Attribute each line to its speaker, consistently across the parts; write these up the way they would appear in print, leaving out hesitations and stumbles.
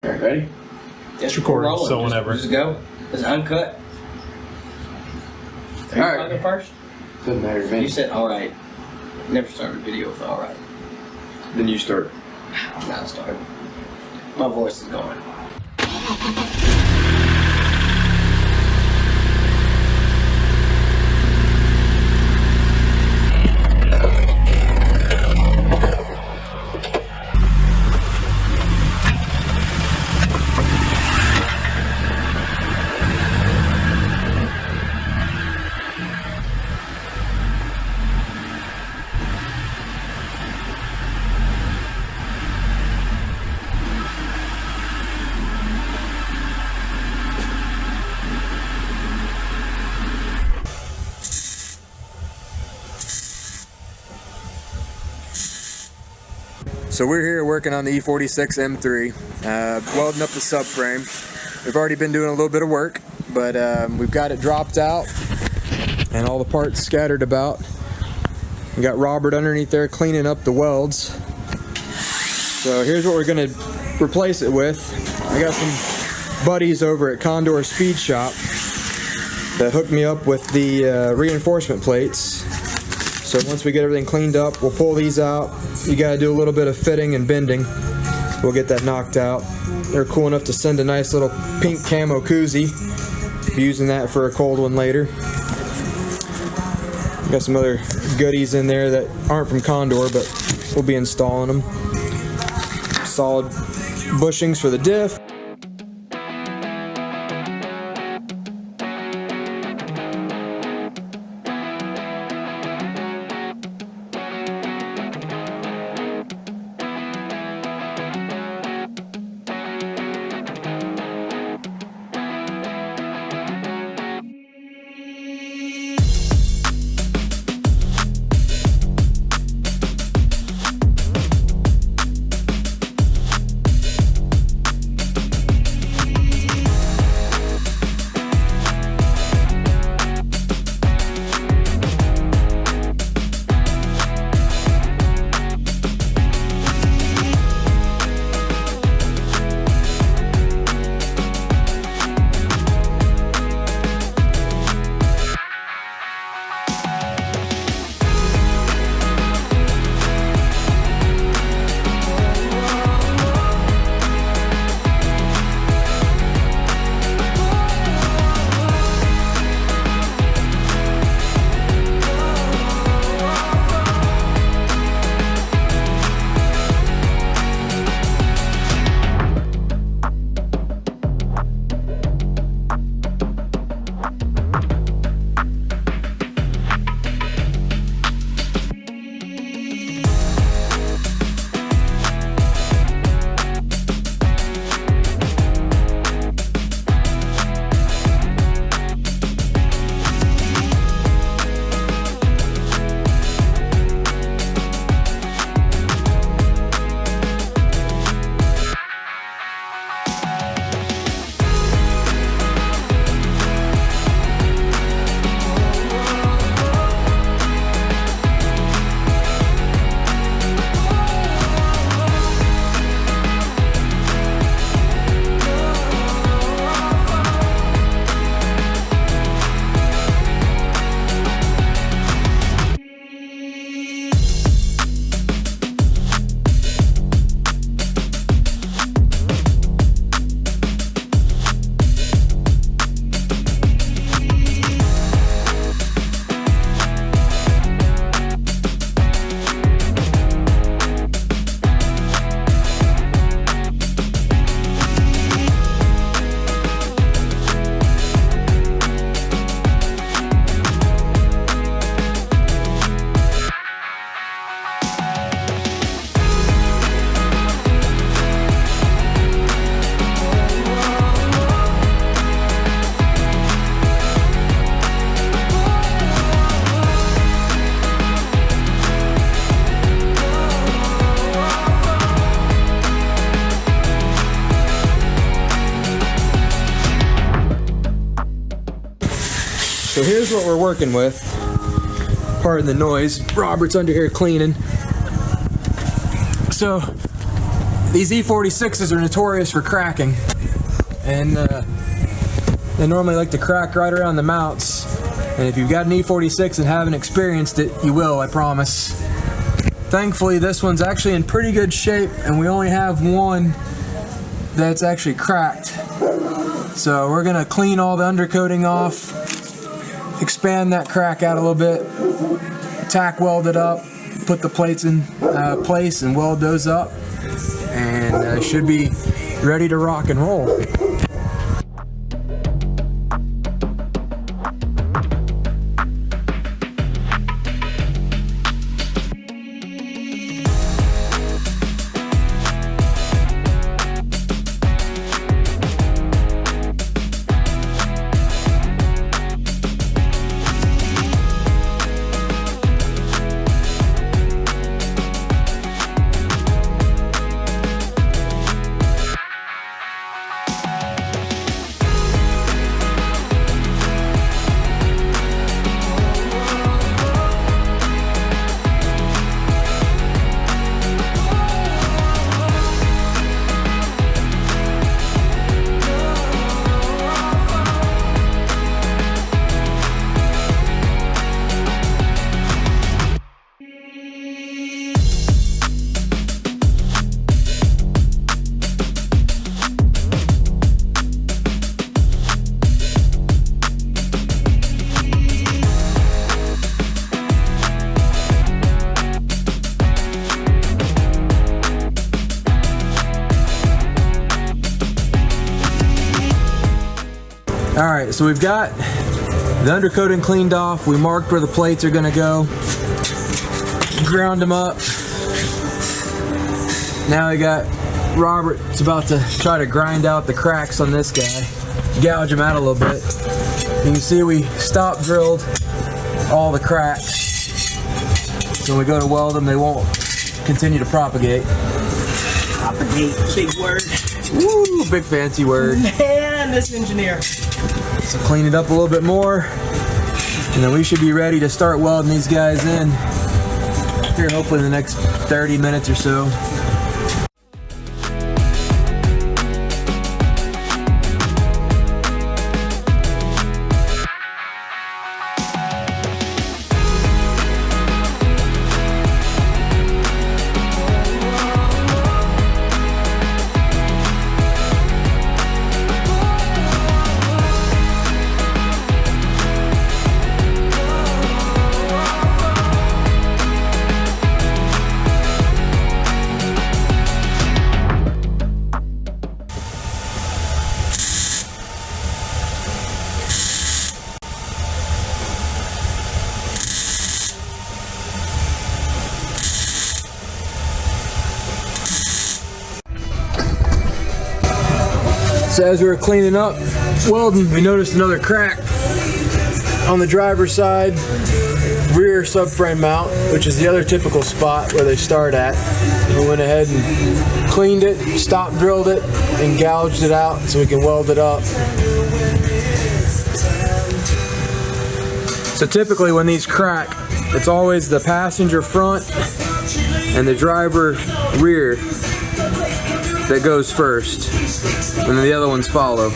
Speaker 1: Alright, ready?
Speaker 2: It's recording, so whenever.
Speaker 3: Just go. It's uncut. Are you talking first?
Speaker 1: Doesn't matter to me.
Speaker 3: You said alright. Never started a video with alright.
Speaker 1: Then you start.
Speaker 3: Now start. My voice is going.
Speaker 4: So we're here working on the E46 M3, welding up the subframe. We've already been doing a little bit of work, but we've got it dropped out and all the parts scattered about. We got Robert underneath there cleaning up the welds. So here's what we're gonna replace it with. I got some buddies over at Condor Speedshop that hooked me up with the reinforcement plates. So once we get everything cleaned up, we'll pull these out. You gotta do a little bit of fitting and bending. We'll get that knocked out. They're cool enough to send a nice little pink camo koozie. Be using that for a cold one later. Got some other goodies in there that aren't from Condor, but we'll be installing them. Solid bushings for the diff. So here's what we're working with. Pardon the noise. Robert's under here cleaning. So these E46s are notorious for cracking, and they normally like to crack right around the mounts. And if you've got an E46 and haven't experienced it, you will, I promise. Thankfully, this one's actually in pretty good shape, and we only have one that's actually cracked. So we're gonna clean all the undercoating off, expand that crack out a little bit, tack weld it up, put the plates in place and weld those up, and should be ready to rock and roll. Alright, so we've got the undercoating cleaned off. We marked where the plates are going to go. Ground them up. Now we got Robert's about to try to grind out the cracks on this guy. Gouge them out a little bit. You can see we stop drilled all the cracks. So when we go to weld them, they won't continue to propagate.
Speaker 3: Propagate, big word.
Speaker 4: Woo, big fancy word.
Speaker 3: Man, this engineer.
Speaker 4: So clean it up a little bit more, and then we should be ready to start welding these guys in here hopefully in the next 30 minutes or so. So as we were cleaning up, welding, we noticed another crack on the driver's side rear subframe mount, which is the other typical spot where they start at. We went ahead and cleaned it, stop drilled it, and gouged it out so we can weld it up. So typically when these crack, it's always the passenger front and the driver rear that goes first, and then the other ones follow.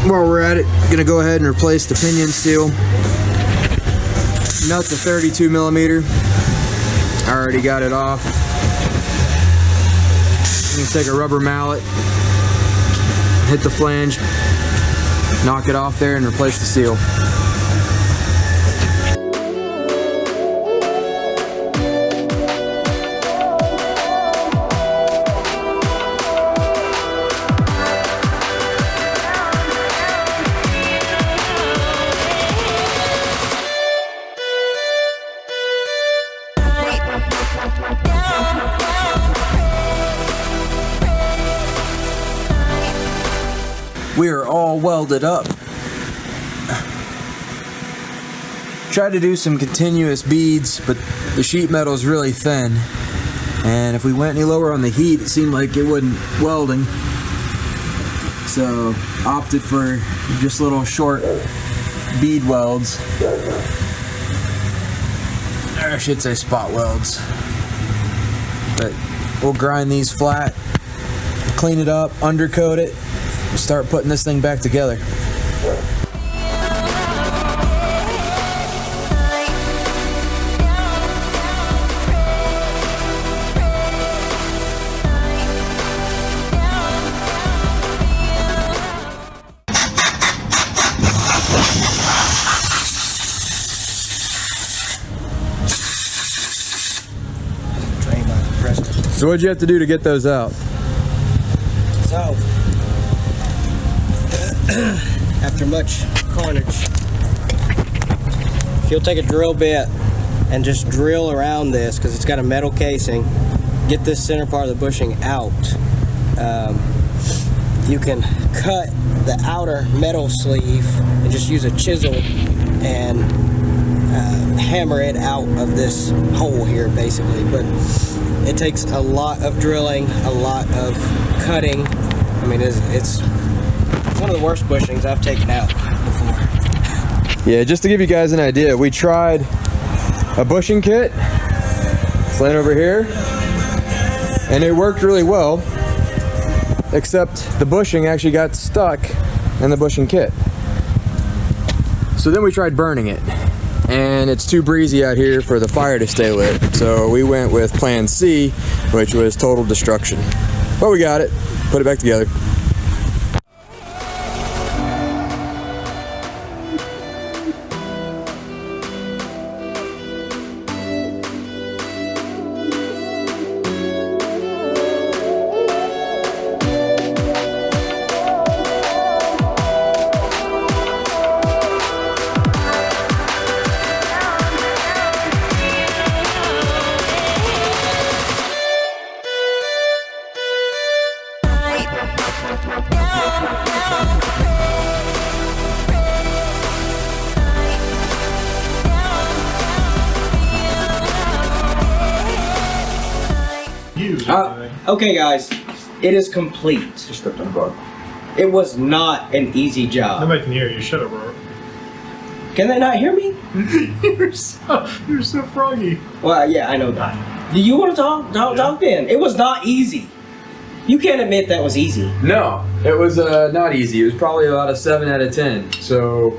Speaker 4: While we're at it, gonna go ahead and replace the pinion seal. Nut's a 32 millimeter. I already got it off. I'm gonna take a rubber mallet, hit the flange, knock it off there, and replace the seal. We are all welded up. Tried to do some continuous beads, but the sheet metal is really thin. And if we went any lower on the heat, it seemed like it wasn't welding. So opted for just little short bead welds. Or I should say spot welds. But we'll grind these flat, clean it up, undercoat it, start putting this thing back together. So what'd you have to do to get those out?
Speaker 3: So, after much carnage, if you'll take a drill bit and just drill around this, because it's got a metal casing, get this center part of the bushing out, you can cut the outer metal sleeve and just use a chisel and hammer it out of this hole here, basically. But it takes a lot of drilling, a lot of cutting. I mean, it's one of the worst bushings I've taken out before.
Speaker 4: Yeah, just to give you guys an idea, we tried a bushing kit. It's laying over here, and it worked really well, except the bushing actually got stuck in the bushing kit. So then we tried burning it, and it's too breezy out here for the fire to stay lit. So we went with plan C, which was total destruction. But we got it, put it back together.
Speaker 3: Okay guys, it is complete.
Speaker 1: Just stepped on a bug.
Speaker 3: It was not an easy job.
Speaker 2: Nobody can hear you. Shut up, Robert.
Speaker 3: Can they not hear me?
Speaker 2: you're so froggy.
Speaker 3: Well, yeah, I know that. Do you want to talk? Talk then. It was not easy. You can't admit that was easy.
Speaker 4: No, it was not easy. It was probably about a 7 out of 10. So,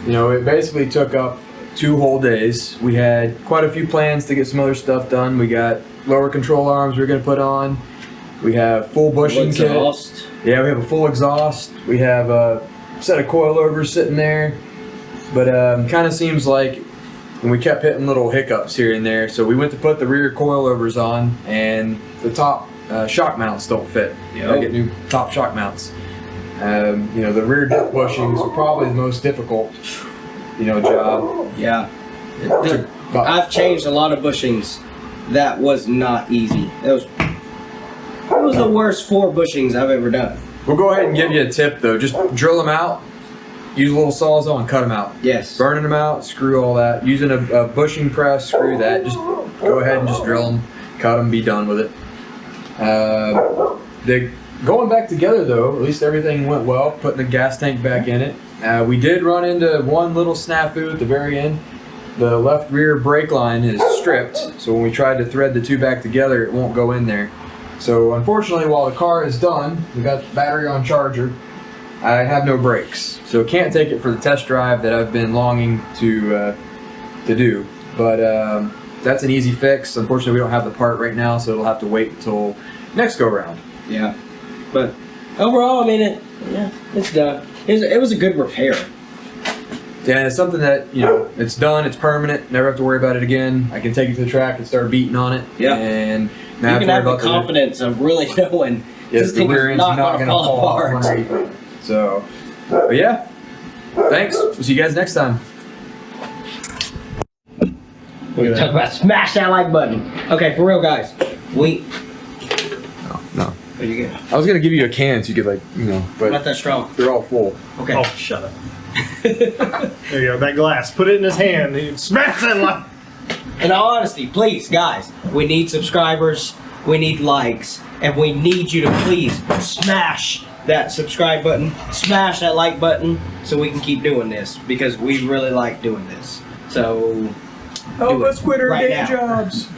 Speaker 4: you know, it basically took up 2 whole days. We had quite a few plans to get some other stuff done. We got lower control arms we were going to put on. We have full bushing kit.
Speaker 3: Exhaust.
Speaker 4: Yeah, we have a full exhaust. We have a set of coilovers sitting there. But kind of seems like we kept hitting little hiccups here and there. So we went to put the rear coilovers on, and the top shock mounts don't fit. You know, get new top shock mounts. You know, the rear diff bushings were probably the most difficult, you know, job.
Speaker 3: Yeah. I've changed a lot of bushings. That was not easy. It was the worst 4 bushings I've ever done.
Speaker 4: We'll go ahead and give you a tip though. Just drill them out. Use a little sawzall and cut them out.
Speaker 3: Yes.
Speaker 4: Burning them out, screw all that. Using a bushing press, screw that. Just go ahead and just drill them, cut them, be done with it. Going back together though, at least everything went well. Putting the gas tank back in it. We did run into one little snafu at the very end. The left rear brake line is stripped, so when we tried to thread the 2 back together, it won't go in there. So unfortunately, while the car is done, we got the battery on charger, I have no brakes. So can't take it for the test drive that I've been longing to do. But that's an easy fix. Unfortunately, we don't have the part right now, so it'll have to wait until next go round.
Speaker 3: Yeah. But overall, I mean, Yeah, it's done. It was a good repair.
Speaker 4: Yeah, it's something that, you know, it's done, it's permanent, never have to worry about it again. I can take it to the track and start beating on it.
Speaker 3: Yeah.
Speaker 4: And
Speaker 3: You
Speaker 4: now
Speaker 3: can have the confidence of really knowing
Speaker 4: yes,
Speaker 3: this
Speaker 4: the
Speaker 3: thing
Speaker 4: rear
Speaker 3: is
Speaker 4: end's
Speaker 3: not going to fall apart.
Speaker 4: apart. So, but yeah, thanks. We'll see you guys next time.
Speaker 3: We're talking about smash that like button. Okay, for real, guys.
Speaker 4: No.
Speaker 3: What do you get?
Speaker 4: I was going to give you a can so you could, like, you know, but
Speaker 3: Not that strong.
Speaker 4: they're all full.
Speaker 3: Okay.
Speaker 2: Oh, shut up. There you go, that glass. Put it in his hand. He smash that like.
Speaker 3: In all honesty, please, guys, we need subscribers, we need likes, and we need you to please smash that subscribe button, smash that like button, so we can keep doing this, because we really like doing this. So,
Speaker 4: Oh,
Speaker 3: do
Speaker 4: let's
Speaker 3: it
Speaker 4: quit our
Speaker 3: right
Speaker 4: day
Speaker 3: now.
Speaker 4: jobs.